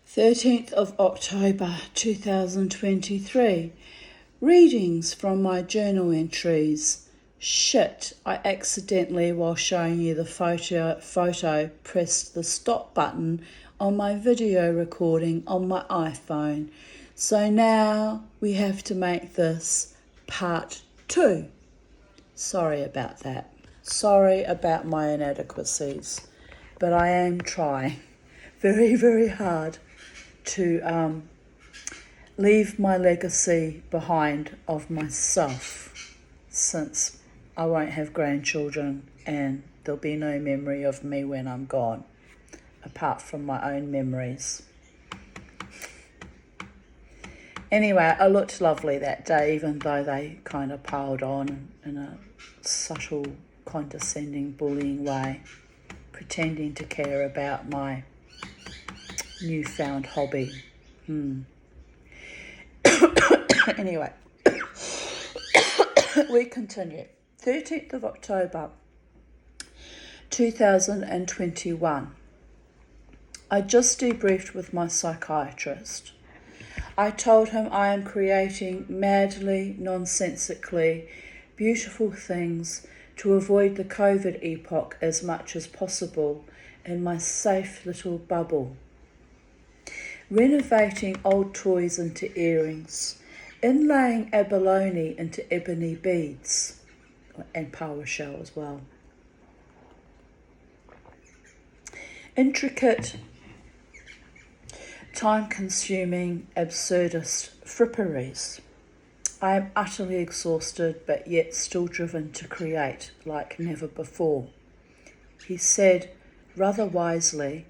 13th of October 2023. Readings from my journal entries. Shit, I accidentally, while showing you the photo, pressed the stop button on my video recording on my iPhone. So now we have to make this part 2. Sorry about that. Sorry about my inadequacies. But I am trying very, very hard to leave my legacy behind of myself, since I won't have grandchildren and there'll be no memory of me when I'm gone, apart from my own memories. Anyway, I looked lovely that day, even though they kind of piled on in a subtle, condescending, bullying way, pretending to care about my newfound hobby. Anyway, we continue. 13th of October 2021. I just debriefed with my psychiatrist. I told him I am creating madly, nonsensically beautiful things to avoid the COVID epoch as much as possible in my safe little bubble. Renovating old toys into earrings, inlaying abalone into ebony beads, and PowerShell as well. Intricate, time-consuming, absurdist fripperies. I am utterly exhausted, but yet still driven to create like never before. He said, rather wisely,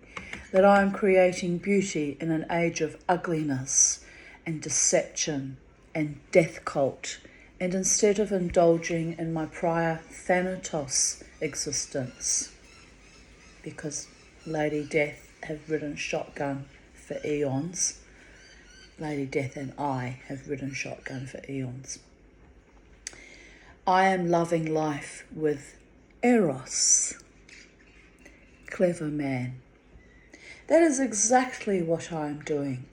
that I am creating beauty in an age of ugliness and deception and death cult, and instead of indulging in my prior Thanatos existence, because Lady Death have ridden shotgun for eons. Lady Death and I have ridden shotgun for eons. I am loving life with Eros. Clever man. That is exactly what I am doing,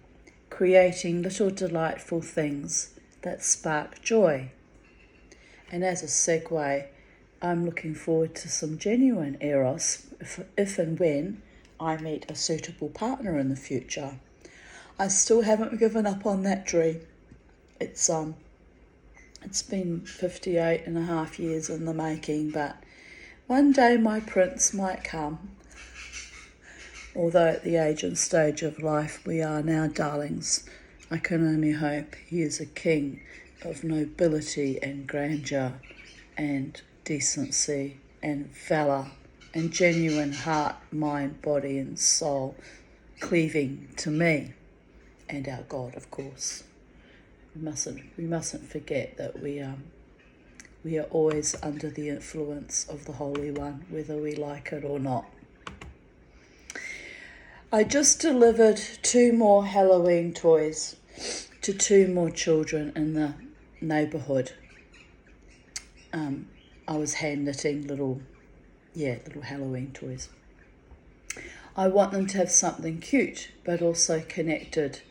creating little delightful things that spark joy. And as a segue, I'm looking forward to some genuine Eros if and when I meet a suitable partner in the future. I still haven't given up on that dream. It's been 58 and a half years in the making, but one day my prince might come. Although at the age and stage of life we are now, darlings, I can only hope he is a king of nobility and grandeur and decency and valour and genuine heart, mind, body and soul, cleaving to me and our God, of course. We mustn't forget that we are always under the influence of the Holy One, whether we like it or not. I just delivered 2 more Halloween toys to 2 more children in the neighbourhood. I was hand knitting little Halloween toys. I want them to have something cute, but also connected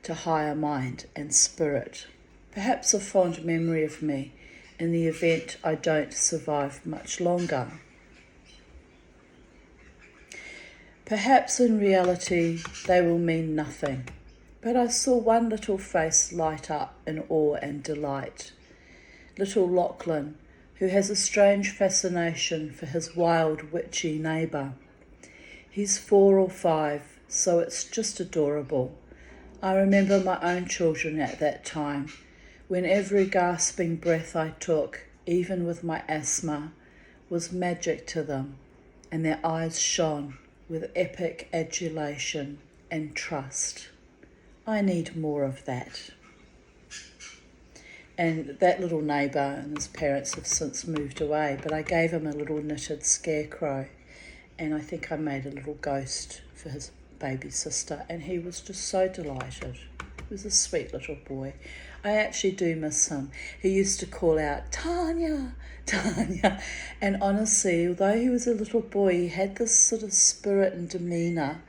to higher mind and spirit. Perhaps a fond memory of me in the event I don't survive much longer. Perhaps in reality they will mean nothing, but I saw one little face light up in awe and delight. Little Lachlan, who has a strange fascination for his wild, witchy neighbour. He's 4 or 5, so it's just adorable. I remember my own children at that time, when every gasping breath I took, even with my asthma, was magic to them, and their eyes shone with epic adulation and trust. I need more of that. And that little neighbour and his parents have since moved away, but I gave him a little knitted scarecrow, and I think I made a little ghost for his baby sister, and he was just so delighted. He was a sweet little boy. I actually do miss him. He used to call out, Tanya, Tanya. And honestly, although he was a little boy, he had this sort of spirit and demeanour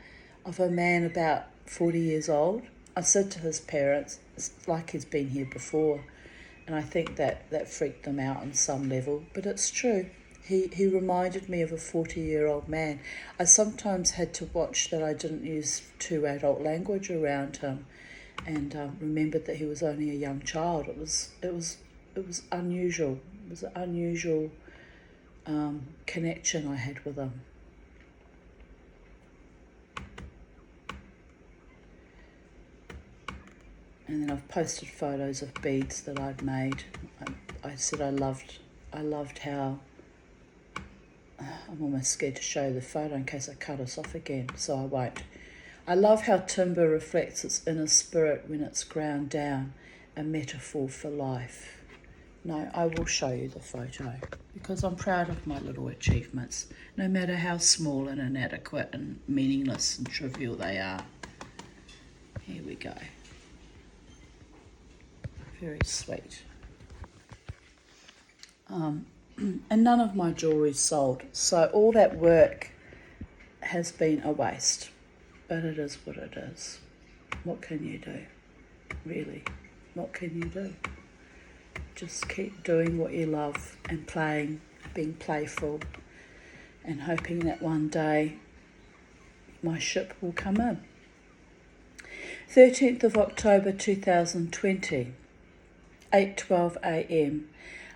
of a man about 40 years old. I said to his parents, it's like he's been here before. And I think that freaked them out on some level. But it's true. He reminded me of a 40-year-old man. I sometimes had to watch that I didn't use too adult language around him, and remembered that he was only a young child. It was unusual. It was an unusual connection I had with him. And then I've posted photos of beads that I'd made. I said I loved how. I'm almost scared to show the photo in case I cut us off again, so I won't. I love how timber reflects its inner spirit when it's ground down, a metaphor for life. No, I will show you the photo because I'm proud of my little achievements, no matter how small and inadequate and meaningless and trivial they are. Here we go. Very sweet. And none of my jewelry's sold, so all that work has been a waste. But it is what it is. What can you do? Really, what can you do? Just keep doing what you love and playing, being playful, and hoping that one day my ship will come in. 13th of October 2020, 8:12 a.m.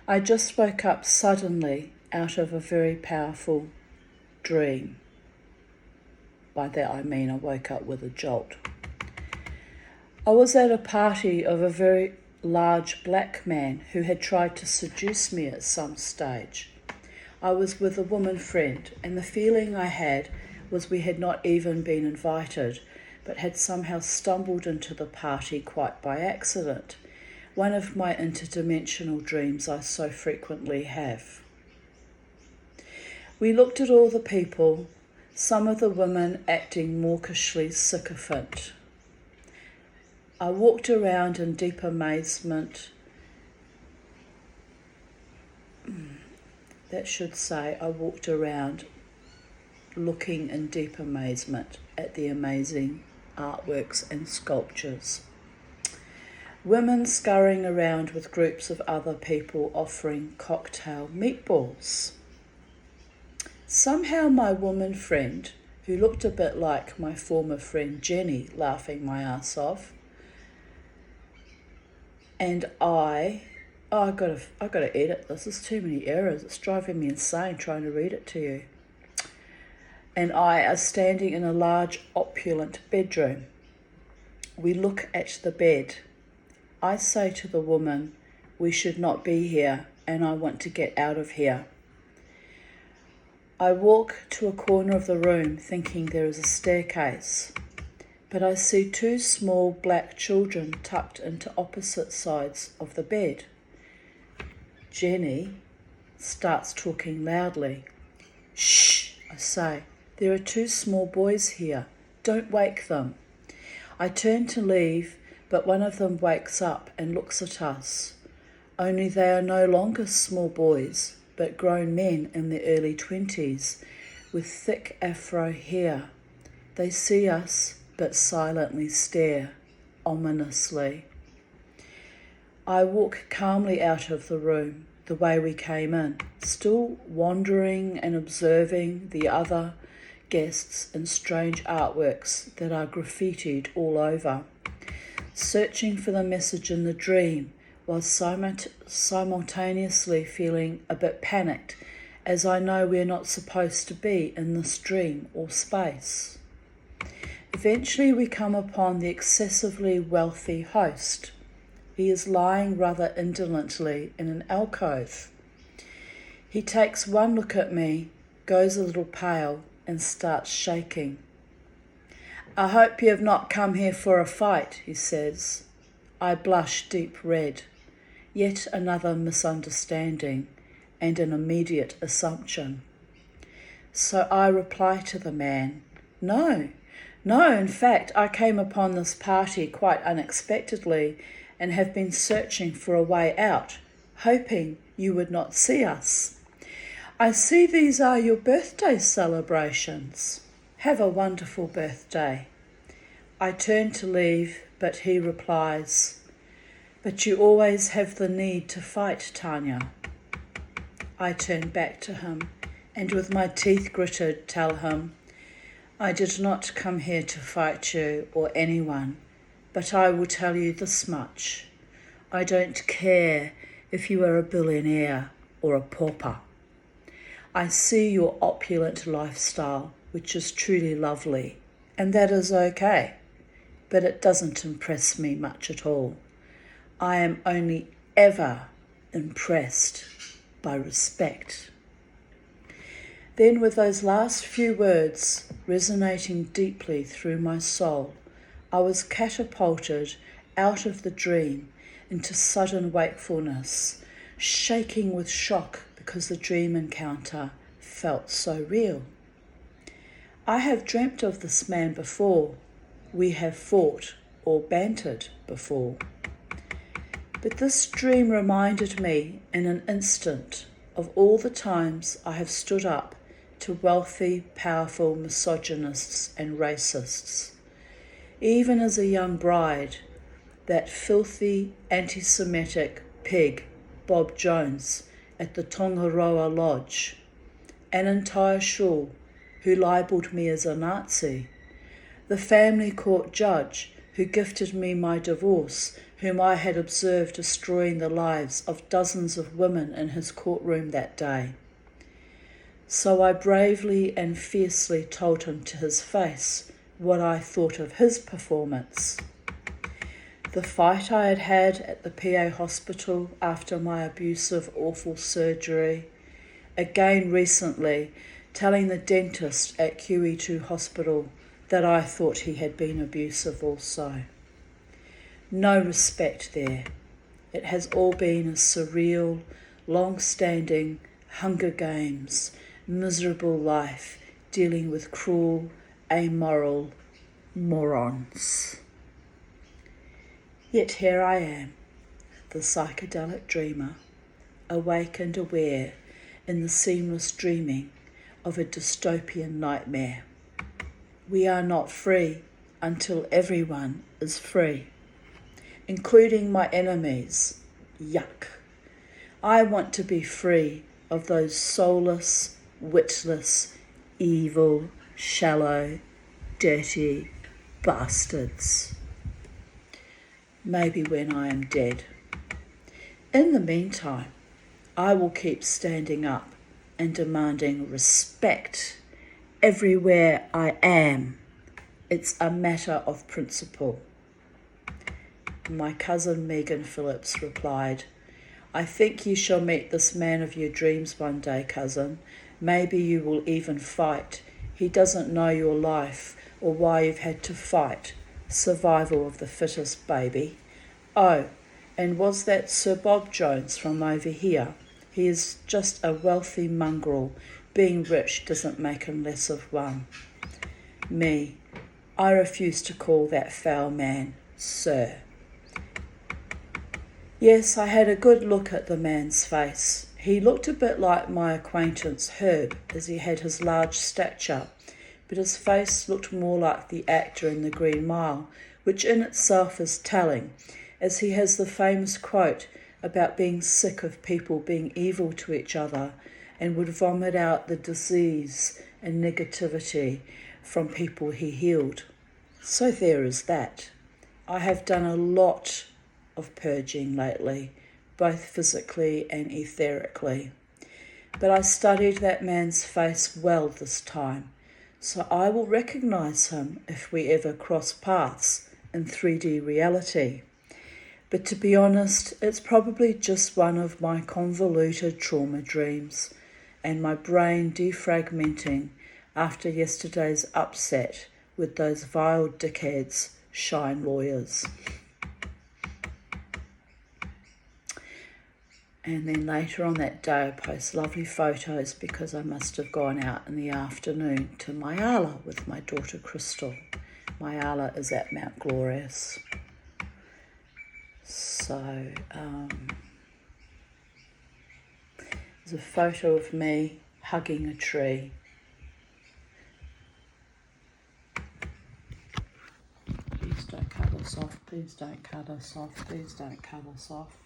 I just woke up suddenly out of a very powerful dream. By that I mean I woke up with a jolt. I was at a party of a very large black man who had tried to seduce me at some stage. I was with a woman friend, and the feeling I had was we had not even been invited, but had somehow stumbled into the party quite by accident. One of my interdimensional dreams I so frequently have. We looked at all the people, some of the women acting mawkishly sycophant. I walked around in deep amazement. That should say I walked around looking in deep amazement at the amazing artworks and sculptures. Women scurrying around with groups of other people offering cocktail meatballs. Somehow my woman friend, who looked a bit like my former friend Jenny, laughing my ass off, and I gotta edit this. There's too many errors. It's driving me insane trying to read it to you. And I are standing in a large, opulent bedroom. We look at the bed. I say to the woman, we should not be here, and I want to get out of here. I walk to a corner of the room thinking there is a staircase, but I see two small black children tucked into opposite sides of the bed. Jenny starts talking loudly. Shh, I say, there are two small boys here. Don't wake them. I turn to leave, but one of them wakes up and looks at us. Only they are no longer small boys, but grown men in their early 20s with thick afro hair. They see us, but silently stare, ominously. I walk calmly out of the room, the way we came in, still wandering and observing the other guests and strange artworks that are graffitied all over, searching for the message in the dream, while simultaneously feeling a bit panicked, as I know we're not supposed to be in this dream or space. Eventually we come upon the excessively wealthy host. He is lying rather indolently in an alcove. He takes one look at me, goes a little pale, and starts shaking. I hope you have not come here for a fight, he says. I blush deep red. Yet another misunderstanding and an immediate assumption. So I reply to the man, No, in fact, I came upon this party quite unexpectedly and have been searching for a way out, hoping you would not see us. I see these are your birthday celebrations. Have a wonderful birthday. I turn to leave, but he replies, "But you always have the need to fight, Tanya." I turn back to him and with my teeth gritted tell him, "I did not come here to fight you or anyone, but I will tell you this much. I don't care if you are a billionaire or a pauper. I see your opulent lifestyle, which is truly lovely, and that is okay, but it doesn't impress me much at all. I am only ever impressed by respect." Then, with those last few words resonating deeply through my soul, I was catapulted out of the dream into sudden wakefulness, shaking with shock because the dream encounter felt so real. I have dreamt of this man before. We have fought or bantered before. But this dream reminded me in an instant of all the times I have stood up to wealthy, powerful misogynists and racists. Even as a young bride, that filthy anti-Semitic pig, Bob Jones, at the Tongaroa Lodge, an entire shul who libelled me as a Nazi, the family court judge who gifted me my divorce, whom I had observed destroying the lives of dozens of women in his courtroom that day. So I bravely and fiercely told him to his face what I thought of his performance. The fight I had had at the PA hospital after my abusive, awful surgery. Again recently, telling the dentist at QE2 hospital that I thought he had been abusive also. No respect there. It has all been a surreal, long-standing Hunger Games, miserable life dealing with cruel, amoral morons. Yet here I am, the psychedelic dreamer, awake and aware in the seamless dreaming of a dystopian nightmare. We are not free until everyone is free, including my enemies. Yuck. I want to be free of those soulless, witless, evil, shallow, dirty bastards. Maybe when I am dead. In the meantime, I will keep standing up and demanding respect everywhere I am. It's a matter of principle. My cousin Megan Phillips replied, "I think you shall meet this man of your dreams one day, cousin. Maybe you will even fight. He doesn't know your life or why you've had to fight. Survival of the fittest, baby. Oh, and was that Sir Bob Jones from over here? He is just a wealthy mongrel. Being rich doesn't make him less of one." Me, I refuse to call that foul man Sir. Yes, I had a good look at the man's face. He looked a bit like my acquaintance Herb, as he had his large stature, but his face looked more like the actor in The Green Mile, which in itself is telling, as he has the famous quote about being sick of people being evil to each other and would vomit out the disease and negativity from people he healed. So there is that. I have done a lot of purging lately, both physically and etherically. But I studied that man's face well this time, so I will recognize him if we ever cross paths in 3D reality. But to be honest, it's probably just one of my convoluted trauma dreams and my brain defragmenting after yesterday's upset with those vile dickheads, Shine lawyers. And then later on that day I post lovely photos because I must have gone out in the afternoon to Myala with my daughter Crystal. Myala is at Mount Glorious. So there's a photo of me hugging a tree. us off. Please don't cut us off. Please don't cut us off.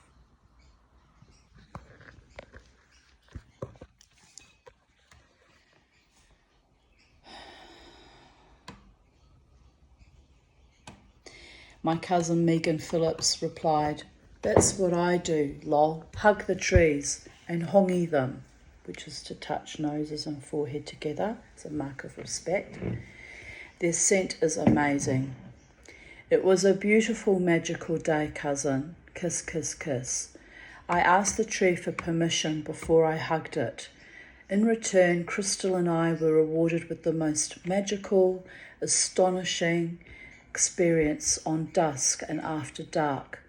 My cousin Megan Phillips replied, "That's what I do, lol. Hug the trees and hongi them," which is to touch noses and forehead together. It's a mark of respect. Their scent is amazing. It was a beautiful, magical day, cousin. Kiss, kiss, kiss. I asked the tree for permission before I hugged it. In return, Crystal and I were rewarded with the most magical, astonishing experience on dusk and after dark.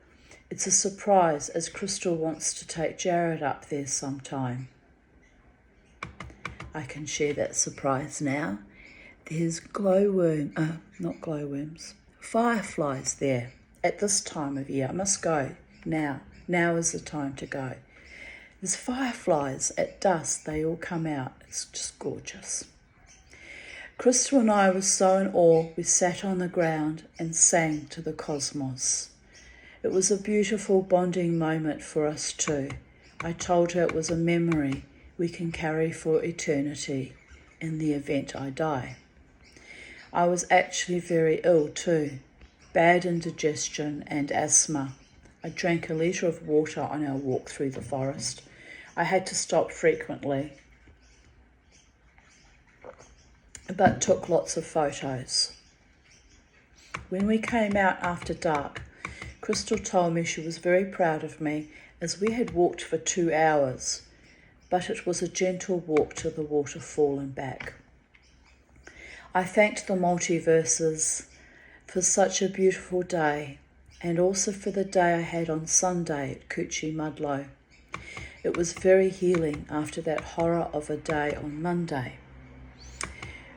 It's a surprise, as Crystal wants to take Jared up there sometime. I can share that surprise now. There's fireflies there at this time of year. I must go now. Now is the time to go. There's fireflies at dusk. They all come out. It's just gorgeous. Crystal and I were so in awe, we sat on the ground and sang to the cosmos. It was a beautiful bonding moment for us too. I told her it was a memory we can carry for eternity in the event I die. I was actually very ill too, bad indigestion and asthma. I drank a litre of water on our walk through the forest. I had to stop frequently, but took lots of photos. When we came out after dark, Crystal told me she was very proud of me, as we had walked for 2 hours, but it was a gentle walk to the waterfall and back. I thanked the multiverses for such a beautiful day, and also for the day I had on Sunday at Coochie-Mudlow. It was very healing after that horror of a day on Monday.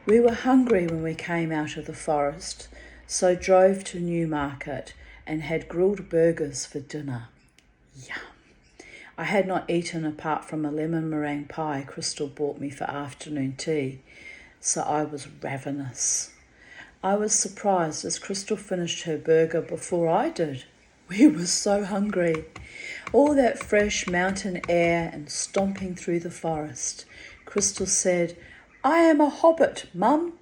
We were hungry when we came out of the forest, so drove to Newmarket and had grilled burgers for dinner. Yum! I had not eaten apart from a lemon meringue pie Crystal bought me for afternoon tea, so I was ravenous. I was surprised as Crystal finished her burger before I did. We were so hungry. All that fresh mountain air and stomping through the forest. Crystal said, "I am a hobbit, Mum."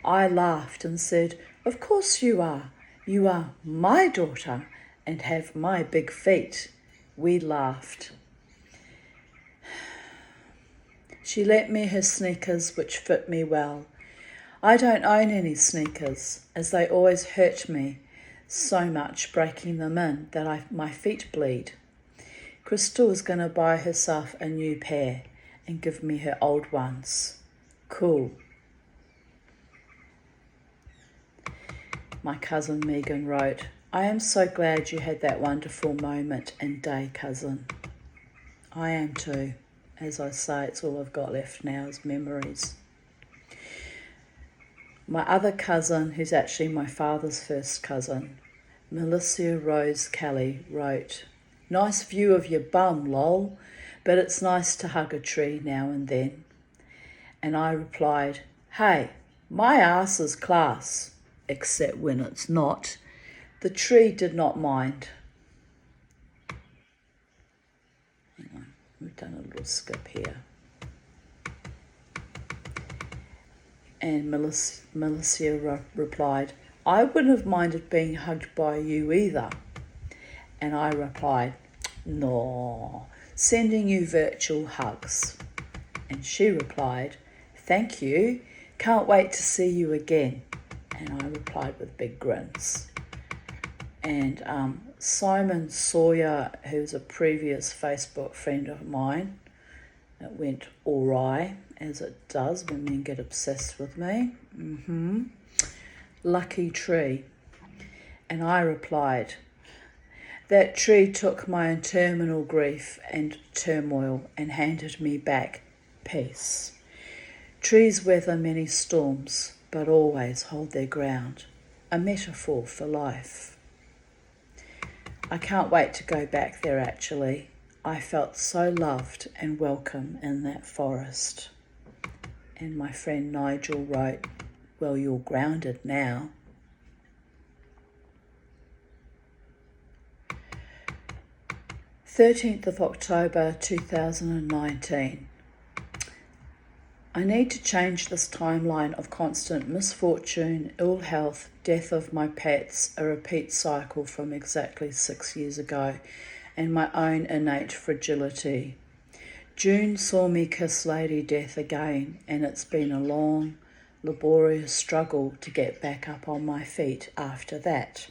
I laughed and said, "Of course you are. You are my daughter and have my big feet." We laughed. She lent me her sneakers, which fit me well. I don't own any sneakers, as they always hurt me so much breaking them in that my feet bleed. Crystal is going to buy herself a new pair and give me her old ones. Cool. My cousin Megan wrote, "I am so glad you had that wonderful moment and day, cousin." I am too. As I say, it's all I've got left now is memories. My other cousin, who's actually my father's first cousin, Melissa Rose Kelly, wrote, "Nice view of your bum, lol, but it's nice to hug a tree now and then." And I replied, "Hey, my ass is class, except when it's not." The tree did not mind. Hang on, we've done a little skip here. And Melissa replied, "I wouldn't have minded being hugged by you either." And I replied, "No, sending you virtual hugs." And she replied, "Thank you, can't wait to see you again." And I replied with big grins. And Simon Sawyer, who's a previous Facebook friend of mine, it went awry, as it does when men get obsessed with me. Lucky tree. And I replied, "That tree took my terminal grief and turmoil and handed me back peace." Trees weather many storms, but always hold their ground. A metaphor for life. I can't wait to go back there actually. I felt so loved and welcome in that forest. And my friend Nigel wrote, "Well, you're grounded now." 13th of October 2019. I need to change this timeline of constant misfortune, ill health, death of my pets, a repeat cycle from exactly 6 years ago, and my own innate fragility. June saw me kiss Lady Death again, and it's been a long, laborious struggle to get back up on my feet after that.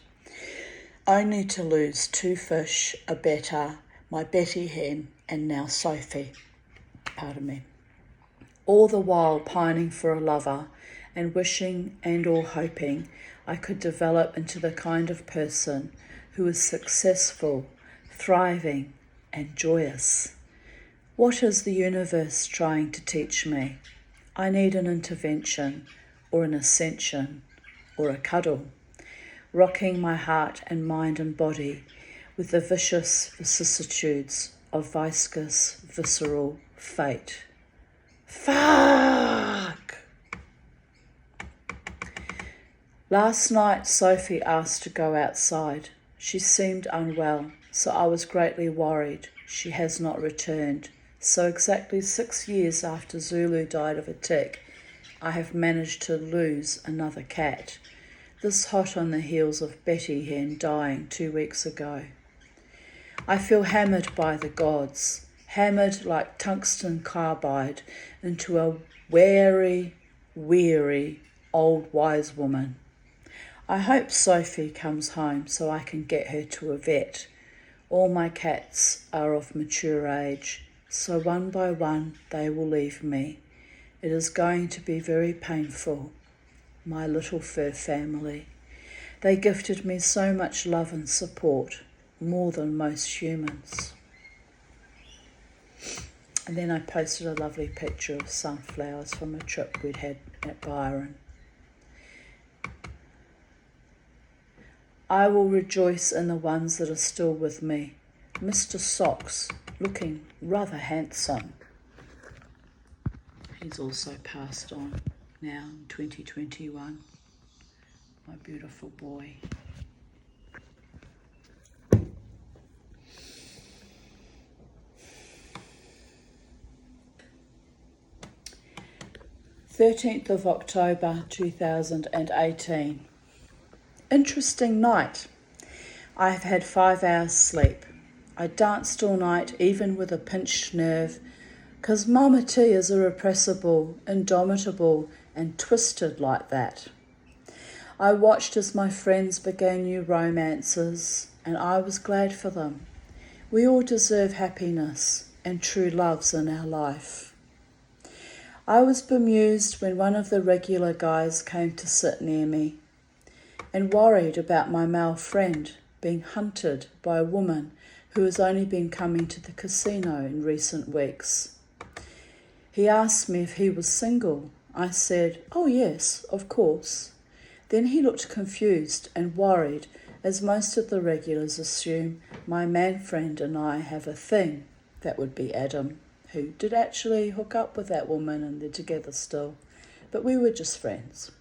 Only to lose 2 fish, a betta, my Betty hen, and now Sophie. Pardon me. All the while pining for a lover and wishing and or hoping I could develop into the kind of person who is successful, thriving, and joyous. What is the universe trying to teach me? I need an intervention, or an ascension, or a cuddle, rocking my heart and mind and body with the vicious vicissitudes of viscous, visceral fate. Fuck! Last night, Sophie asked to go outside. She seemed unwell, so I was greatly worried. She has not returned. So exactly 6 years after Zulu died of a tick, I have managed to lose another cat. This hot on the heels of Betty hen dying 2 weeks ago. I feel hammered by the gods, hammered like tungsten carbide into a weary old wise woman. I hope Sophie comes home so I can get her to a vet. All my cats are of mature age, so one by one they will leave me. It is going to be very painful. My little fur family. They gifted me so much love and support, more than most humans. And then I posted a lovely picture of sunflowers from a trip we'd had at Byron. I will rejoice in the ones that are still with me. Mr. Socks, looking rather handsome. He's also passed on now in 2021. My beautiful boy. "13th of October 2018. Interesting night. I have had 5 hours sleep. I danced all night, even with a pinched nerve, 'cause Mama T is irrepressible, indomitable, and twisted like that. I watched as my friends began new romances, and I was glad for them. We all deserve happiness and true loves in our life. I was bemused when one of the regular guys came to sit near me, and worried about my male friend being hunted by a woman who has only been coming to the casino in recent weeks. He asked me if he was single. I said, "Oh yes, of course." Then he looked confused and worried, as most of the regulars assume my man friend and I have a thing. That would be Adam, who did actually hook up with that woman and they're together still, but we were just friends.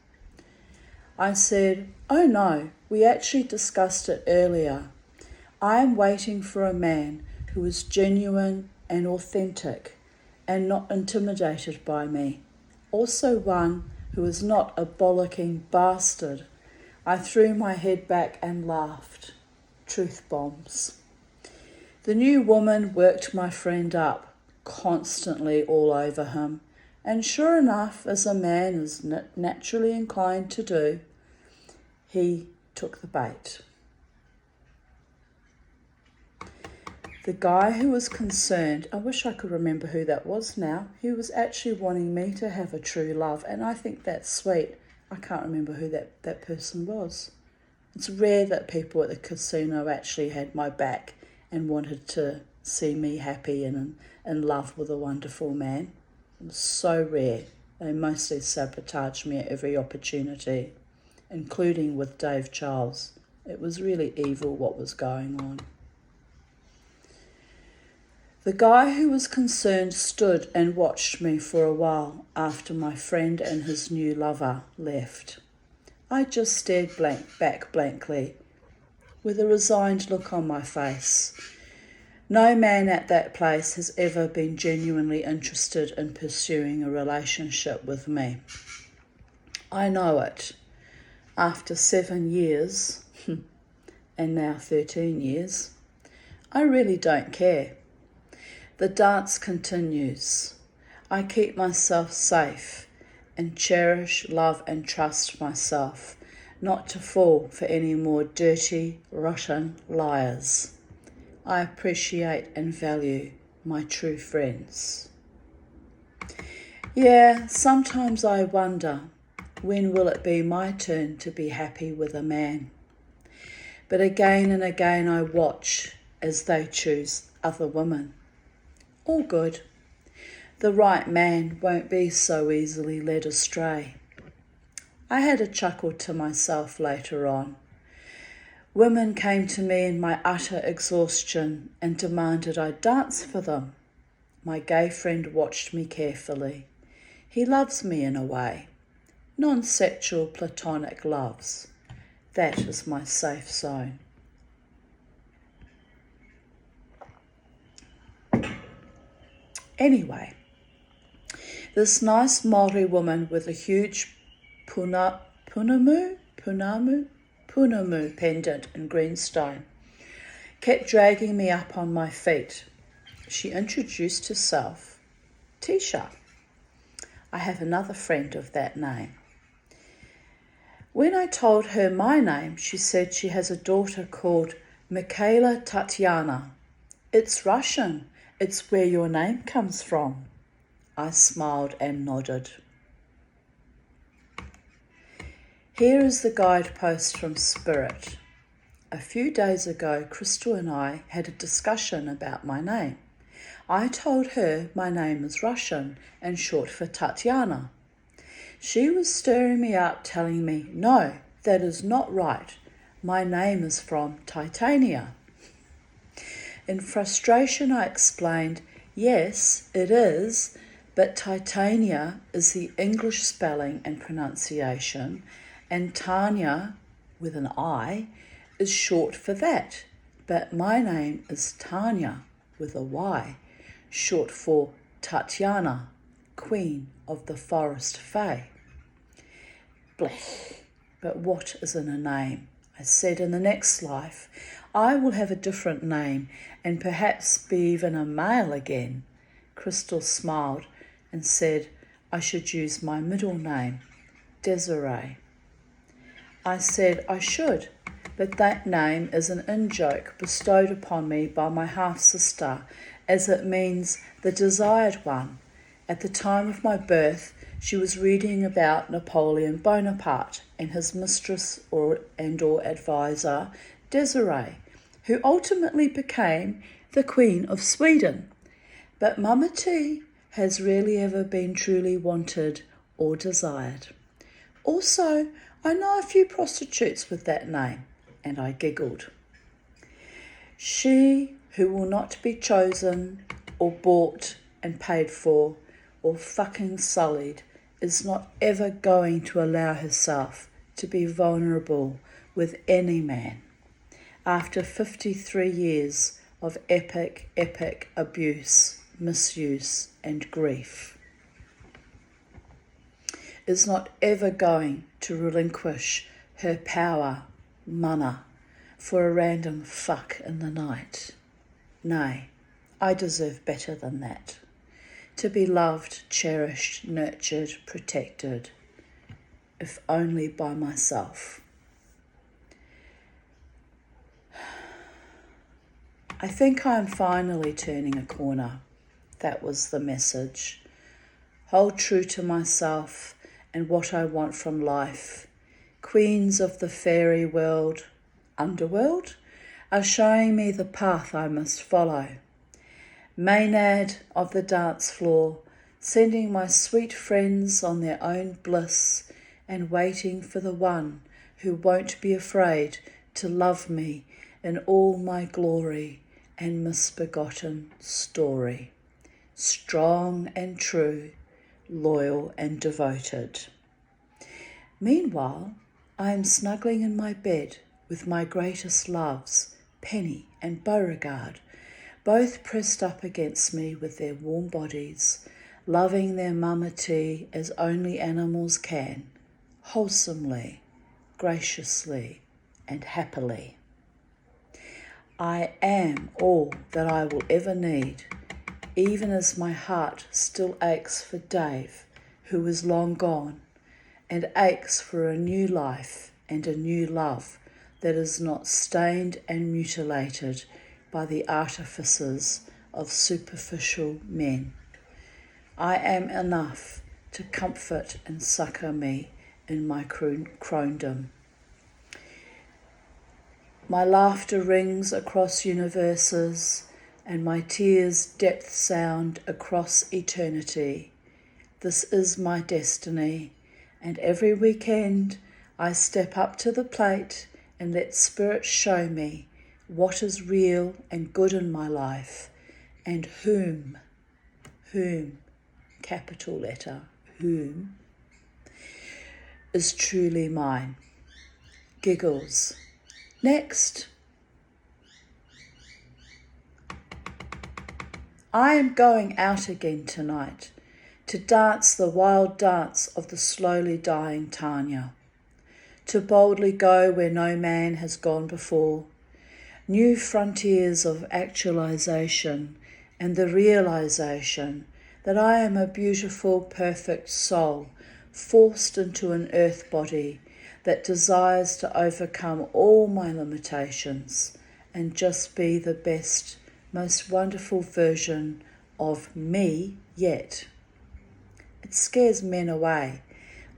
I said, "Oh no, we actually discussed it earlier. I am waiting for a man who is genuine and authentic and not intimidated by me. Also one who is not a bollocking bastard." I threw my head back and laughed. Truth bombs. The new woman worked my friend up, constantly all over him, and sure enough, as a man is naturally inclined to do, he took the bait. The guy who was concerned, I wish I could remember who that was now, he was actually wanting me to have a true love, and I think that's sweet. I can't remember who that person was. It's rare that people at the casino actually had my back and wanted to see me happy and in love with a wonderful man. It was so rare. They mostly sabotaged me at every opportunity, including with Dave Charles. It was really evil what was going on. The guy who was concerned stood and watched me for a while after my friend and his new lover left. I just stared back blankly, with a resigned look on my face. No man at that place has ever been genuinely interested in pursuing a relationship with me. I know it. After 7 years, and now 13 years, I really don't care. The dance continues. I keep myself safe and cherish, love and trust myself not to fall for any more dirty, rotten liars. I appreciate and value my true friends. Yeah, sometimes I wonder, when will it be my turn to be happy with a man? But again and again I watch as they choose other women. All good. The right man won't be so easily led astray. I had a chuckle to myself later on. Women came to me in my utter exhaustion and demanded I dance for them. My gay friend watched me carefully. He loves me in a way. Non-sexual platonic loves. That is my safe zone. Anyway, this nice Māori woman with a huge punamu pendant in greenstone kept dragging me up on my feet. She introduced herself, Tisha. I have another friend of that name. When I told her my name, she said she has a daughter called Michaela Tatiana. It's Russian. It's where your name comes from. I smiled and nodded. Here is the guidepost from Spirit. A few days ago, Crystal and I had a discussion about my name. I told her my name is Russian and short for Tatiana. She was stirring me up, telling me, no, that is not right. My name is from Titania. In frustration, I explained, yes, it is, but Titania is the English spelling and pronunciation, and Tanya, with an I, is short for that. But my name is Tanya, with a Y, short for Tatiana, Queen of the Forest Fae. Blech, but what is in a name? I said, in the next life, I will have a different name and perhaps be even a male again. Crystal smiled and said I should use my middle name, Desiree. I said I should, but that name is an in-joke bestowed upon me by my half-sister, as it means the desired one. At the time of my birth, she was reading about Napoleon Bonaparte and his mistress or advisor, Desiree, who ultimately became the Queen of Sweden. But Mama T has rarely ever been truly wanted or desired. Also, I know a few prostitutes with that name, and I giggled. She who will not be chosen or bought and paid for or fucking sullied is not ever going to allow herself to be vulnerable with any man. After 53 years of epic abuse, misuse and grief, is not ever going to relinquish her power, mana, for a random fuck in the night. Nay, I deserve better than that. To be loved, cherished, nurtured, protected, if only by myself. I think I am finally turning a corner. That was the message. Hold true to myself and what I want from life. Queens of the fairy world, underworld, are showing me the path I must follow. Maynard of the dance floor, sending my sweet friends on their own bliss and waiting for the one who won't be afraid to love me in all my glory and misbegotten story. Strong and true, loyal and devoted. Meanwhile, I am snuggling in my bed with my greatest loves, Penny and Beauregard, both pressed up against me with their warm bodies, loving their mama tea as only animals can, wholesomely, graciously, and happily. I am all that I will ever need, even as my heart still aches for Dave, who is long gone, and aches for a new life and a new love that is not stained and mutilated by the artifices of superficial men. I am enough to comfort and succour me in my crondom. My laughter rings across universes, and my tears' depth sound across eternity. This is my destiny, and every weekend I step up to the plate and let Spirit show me what is real and good in my life, and whom, capital letter, whom, is truly mine. Giggles. Next. I am going out again tonight to dance the wild dance of the slowly dying Tanya, to boldly go where no man has gone before, new frontiers of actualization and the realization that I am a beautiful, perfect soul forced into an earth body that desires to overcome all my limitations and just be the best, most wonderful version of me yet. It scares men away,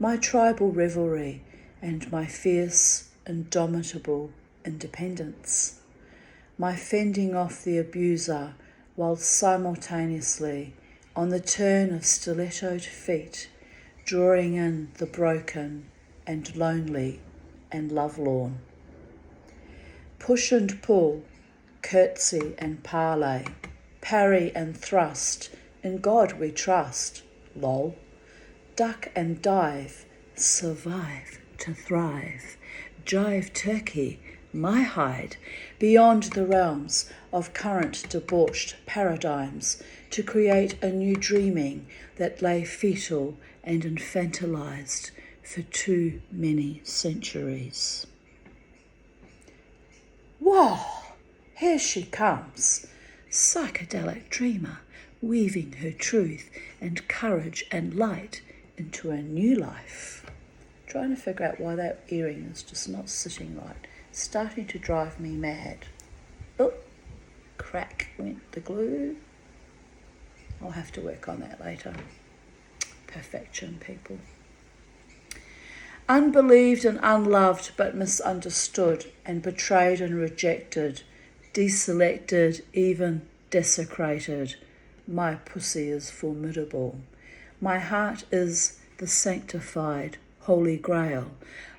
my tribal revelry and my fierce, indomitable independence, my fending off the abuser while simultaneously on the turn of stilettoed feet, drawing in the broken and lonely and lovelorn. Push and pull, curtsy and parley, parry and thrust, in God we trust, lol. Duck and dive, survive to thrive, jive turkey, my hide, beyond the realms of current debauched paradigms to create a new dreaming that lay fetal and infantilized for too many centuries. Whoa, here she comes, psychedelic dreamer, weaving her truth and courage and light into a new life. Trying to figure out why that earring is just not sitting right. It's starting to drive me mad. Oh, crack went the glue. I'll have to work on that later. Perfection, people. Unbelieved and unloved, but misunderstood and betrayed and rejected, deselected, even desecrated. My pussy is formidable. My heart is the sanctified Holy Grail.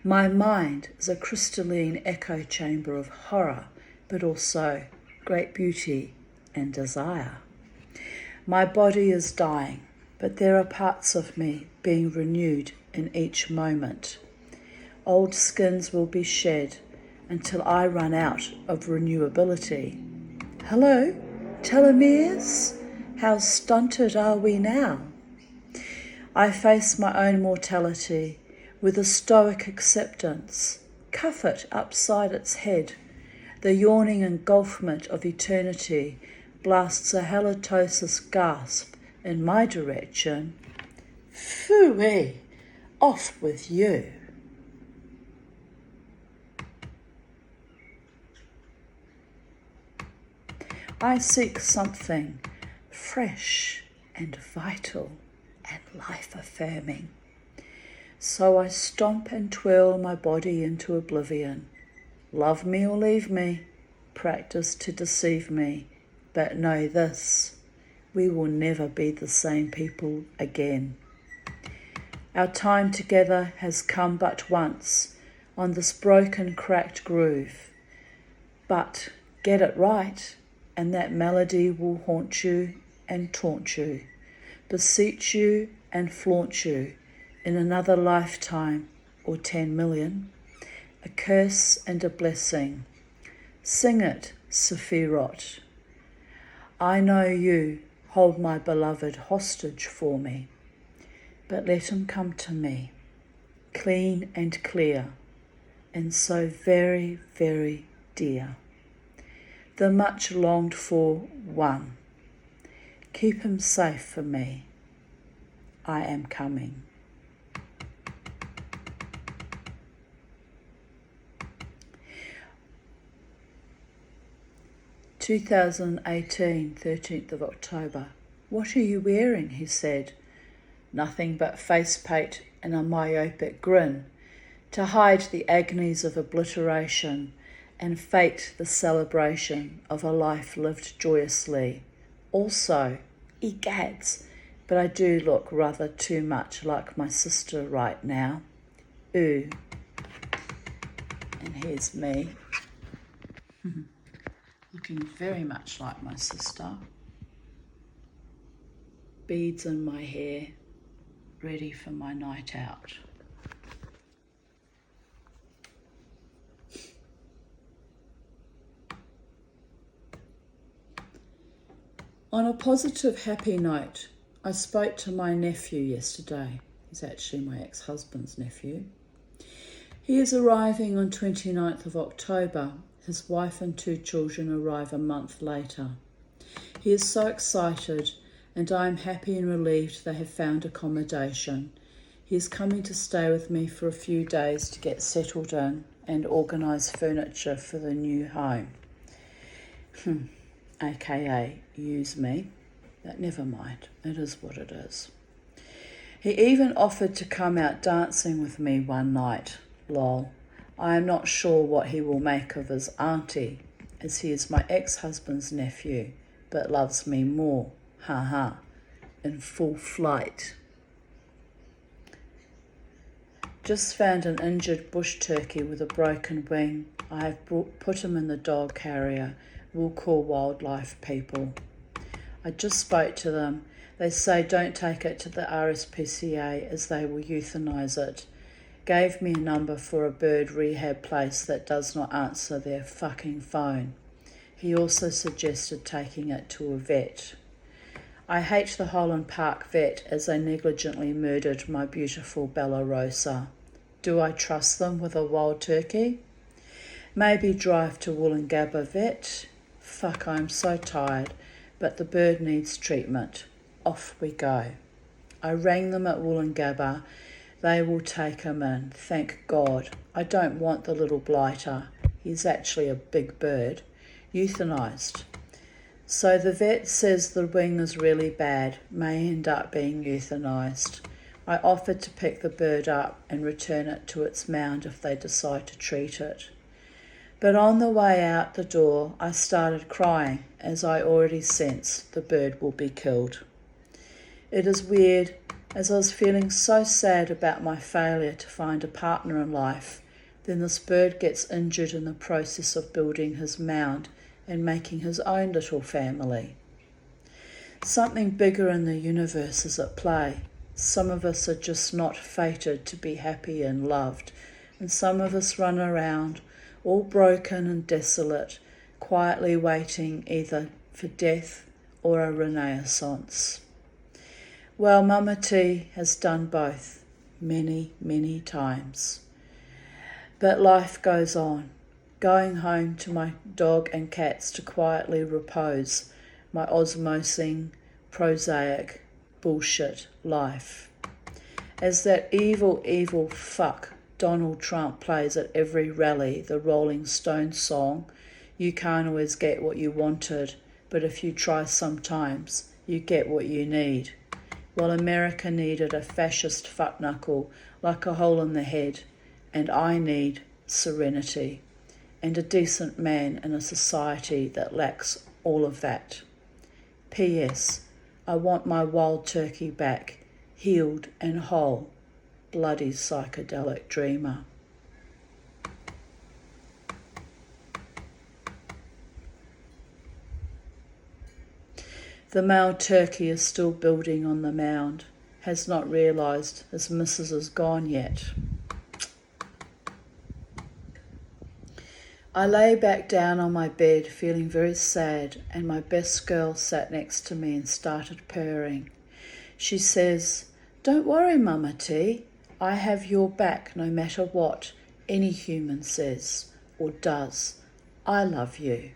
My mind is a crystalline echo chamber of horror, but also great beauty and desire. My body is dying, but there are parts of me being renewed in each moment. Old skins will be shed until I run out of renewability. Hello, telomeres? How stunted are we now? I face my own mortality with a stoic acceptance, cuff it upside its head. The yawning engulfment of eternity blasts a halitosis gasp in my direction. Phooey, off with you. I seek something fresh and vital and life-affirming. So I stomp and twirl my body into oblivion. Love me or leave me, practice to deceive me, but know this, we will never be the same people again. Our time together has come but once on this broken, cracked groove. But get it right, and that melody will haunt you and taunt you, beseech you and flaunt you in another lifetime or 10 million, a curse and a blessing. Sing it, Sephirot. I know you hold my beloved hostage for me, but let him come to me, clean and clear, and so very, very dear. The much longed for one. Keep him safe for me. I am coming. "2018, 13th of October. What are you wearing?" he said. "Nothing but face paint and a myopic grin, to hide the agonies of obliteration and fate the celebration of a life lived joyously. Also, egads, but I do look rather too much like my sister right now. Ooh." And here's me, looking very much like my sister. Beads in my hair, ready for my night out. On a positive, happy note, I spoke to my nephew yesterday. He's actually my ex-husband's nephew. He is arriving on 29th of October. His wife and 2 children arrive a month later. He is so excited, and I am happy and relieved they have found accommodation. He is coming to stay with me for a few days to get settled in and organise furniture for the new home. AKA use me, but never mind, it is what it is. He even offered to come out dancing with me one night. Lol. I am not sure what he will make of his auntie, as he is my ex-husband's nephew, but loves me more, haha, in full flight. Just found an injured bush turkey with a broken wing. I have put him in the dog carrier. We'll call wildlife people. I just spoke to them. They say don't take it to the RSPCA as they will euthanise it. Gave me a number for a bird rehab place that does not answer their fucking phone. He also suggested taking it to a vet. I hate the Holland Park vet as they negligently murdered my beautiful Bella Rosa. Do I trust them with a wild turkey? Maybe drive to Woolloongabba vet. Fuck, I'm so tired, but the bird needs treatment. Off we go. I rang them at Woolloongabba. They will take him in, thank God. I don't want the little blighter. He's actually a big bird. Euthanised. So the vet says the wing is really bad, may end up being euthanised. I offered to pick the bird up and return it to its mound if they decide to treat it. But on the way out the door, I started crying, as I already sense the bird will be killed. It is weird, as I was feeling so sad about my failure to find a partner in life, then this bird gets injured in the process of building his mound and making his own little family. Something bigger in the universe is at play. Some of us are just not fated to be happy and loved, and some of us run around all broken and desolate, quietly waiting either for death or a renaissance. Well, Mama T has done both many, many times. But life goes on, going home to my dog and cats to quietly repose my osmosing, prosaic, bullshit life. As that evil, evil fuck Donald Trump plays at every rally the Rolling Stones song, you can't always get what you wanted, but if you try sometimes, you get what you need. Well, America needed a fascist fuckknuckle like a hole in the head, and I need serenity and a decent man in a society that lacks all of that. P.S. I want my wild turkey back, healed and whole. Bloody psychedelic dreamer. The male turkey is still building on the mound, has not realised his missus is gone yet. I lay back down on my bed feeling very sad, and my best girl sat next to me and started purring. She says, "Don't worry, Mama T. I have your back no matter what any human says or does. I love you.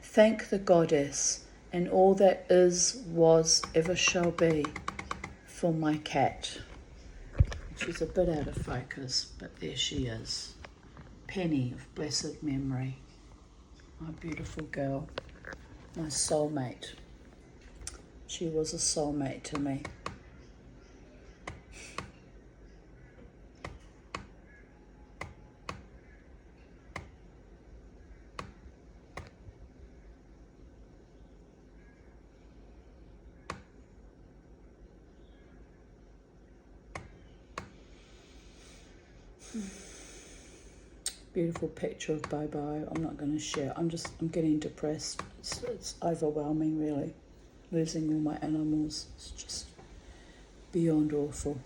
Thank the goddess and all that is, was, ever shall be for my cat." She's a bit out of focus, but there she is. Penny of blessed memory. My beautiful girl. My soulmate. She was a soulmate to me. Beautiful picture of Bobo. I'm not going to share. I'm getting depressed. It's overwhelming, really. Losing all my animals. It's just beyond awful.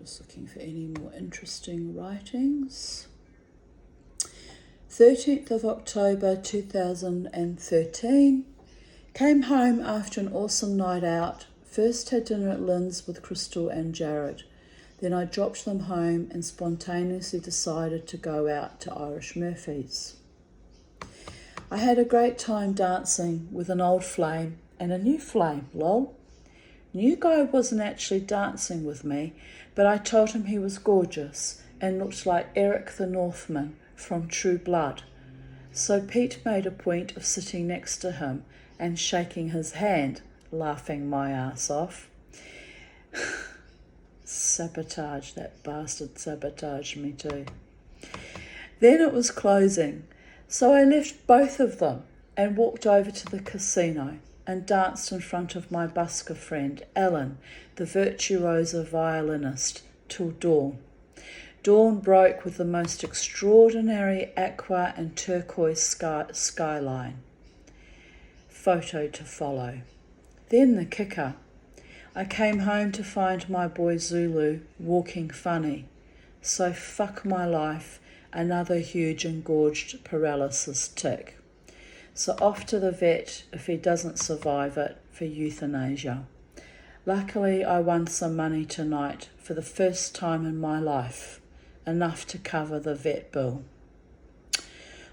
Just looking for any more interesting writings. 13th of October 2013. Came home after an awesome night out. First had dinner at Lynn's with Crystal and Jared. Then I dropped them home and spontaneously decided to go out to Irish Murphy's. I had a great time dancing with an old flame and a new flame, lol. New guy wasn't actually dancing with me, but I told him he was gorgeous and looked like Eric the Northman from True Blood. So Pete made a point of sitting next to him and shaking his hand, laughing my ass off. Sabotage, that bastard sabotaged me too. Then it was closing, so I left both of them and walked over to the casino and danced in front of my busker friend, Ellen, the virtuoso violinist, till dawn. Dawn broke with the most extraordinary aqua and turquoise skyline. Photo to follow. Then the kicker. I came home to find my boy Zulu walking funny. So fuck my life, another huge engorged paralysis tick. So off to the vet if he doesn't survive it for euthanasia. Luckily I won some money tonight for the first time in my life, enough to cover the vet bill.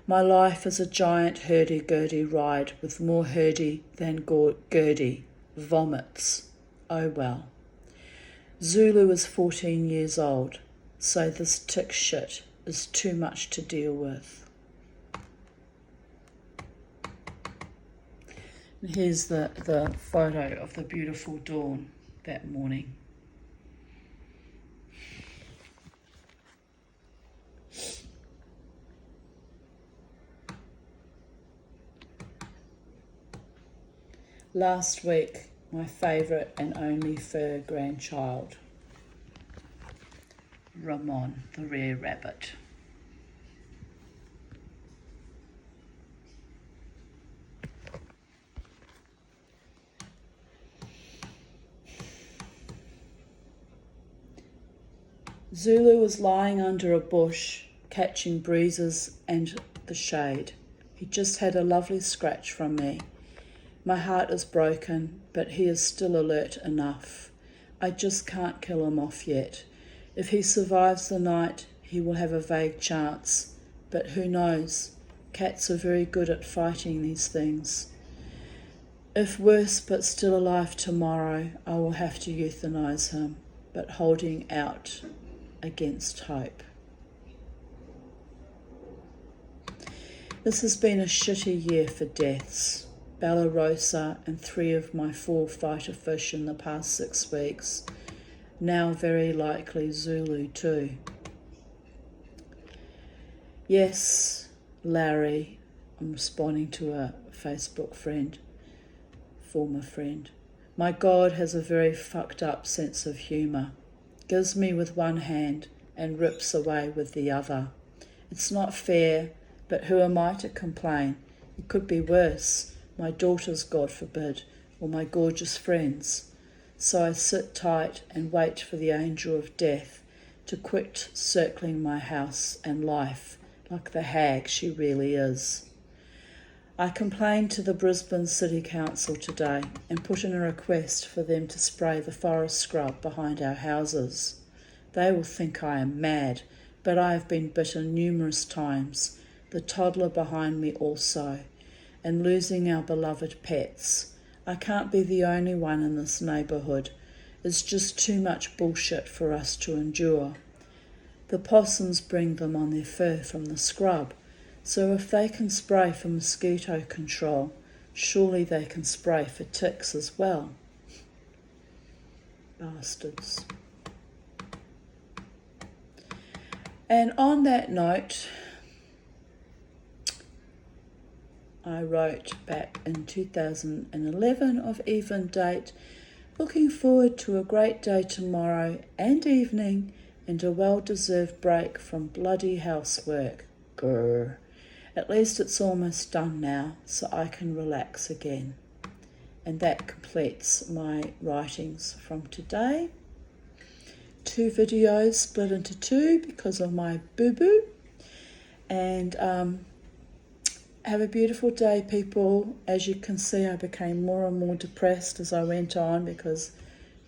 My life is a giant hurdy-gurdy ride with more hurdy than gurdy. Vomits. Oh well. Zulu is 14 years old, so this tick shit is too much to deal with. And here's the photo of the beautiful dawn that morning. Last week, my favourite and only fur grandchild, Ramon, the rare rabbit. Zulu was lying under a bush, catching breezes and the shade. He just had a lovely scratch from me. My heart is broken, but he is still alert enough. I just can't kill him off yet. If he survives the night, he will have a vague chance. But who knows? Cats are very good at fighting these things. If worse but still alive tomorrow, I will have to euthanize him, but holding out against hope. This has been a shitty year for deaths. Bella Rosa and 3 of my 4 fighter fish in the past 6 weeks. Now very likely Zulu too. Yes, Larry, I'm responding to a Facebook friend, former friend. My God has a very fucked up sense of humour. Gives me with one hand and rips away with the other. It's not fair, but who am I to complain? It could be worse. My daughters, God forbid, or my gorgeous friends. So I sit tight and wait for the angel of death to quit circling my house and life like the hag she really is. I complained to the Brisbane City Council today and put in a request for them to spray the forest scrub behind our houses. They will think I am mad, but I have been bitten numerous times, the toddler behind me also, and losing our beloved pets. I can't be the only one in this neighbourhood. It's just too much bullshit for us to endure. The possums bring them on their fur from the scrub, so if they can spray for mosquito control, surely they can spray for ticks as well. Bastards. And on that note, I wrote back in 2011 of even date, looking forward to a great day tomorrow and evening and a well-deserved break from bloody housework. Grr. At least it's almost done now, so I can relax again. And that completes my writings from today. 2 videos split into 2 because of my boo-boo. And have a beautiful day, people. As you can see, I became more and more depressed as I went on because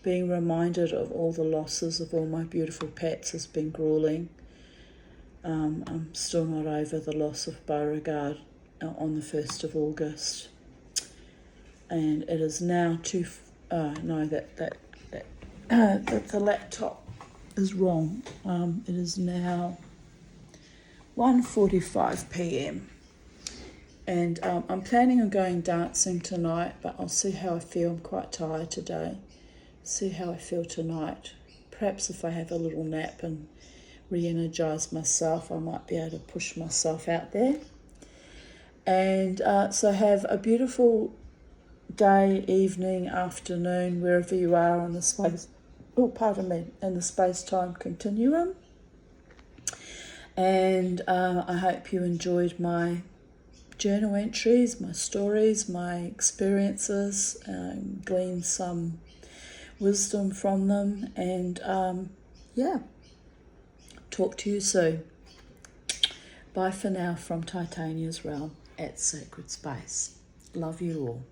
being reminded of all the losses of all my beautiful pets has been grueling. I'm still not over the loss of Beauregard on the 1st of August. And it is now the laptop is wrong. It is now 1:45 p.m. And I'm planning on going dancing tonight, but I'll see how I feel. I'm quite tired today. See how I feel tonight. Perhaps if I have a little nap and re-energise myself, I might be able to push myself out there. And so have a beautiful day, evening, afternoon, wherever you are on the space, in the space-time continuum. And I hope you enjoyed my journal entries, my stories, my experiences, gleaned some wisdom from them, and talk to you soon. Bye for now from Titania's Realm at Sacred Space. Love you all.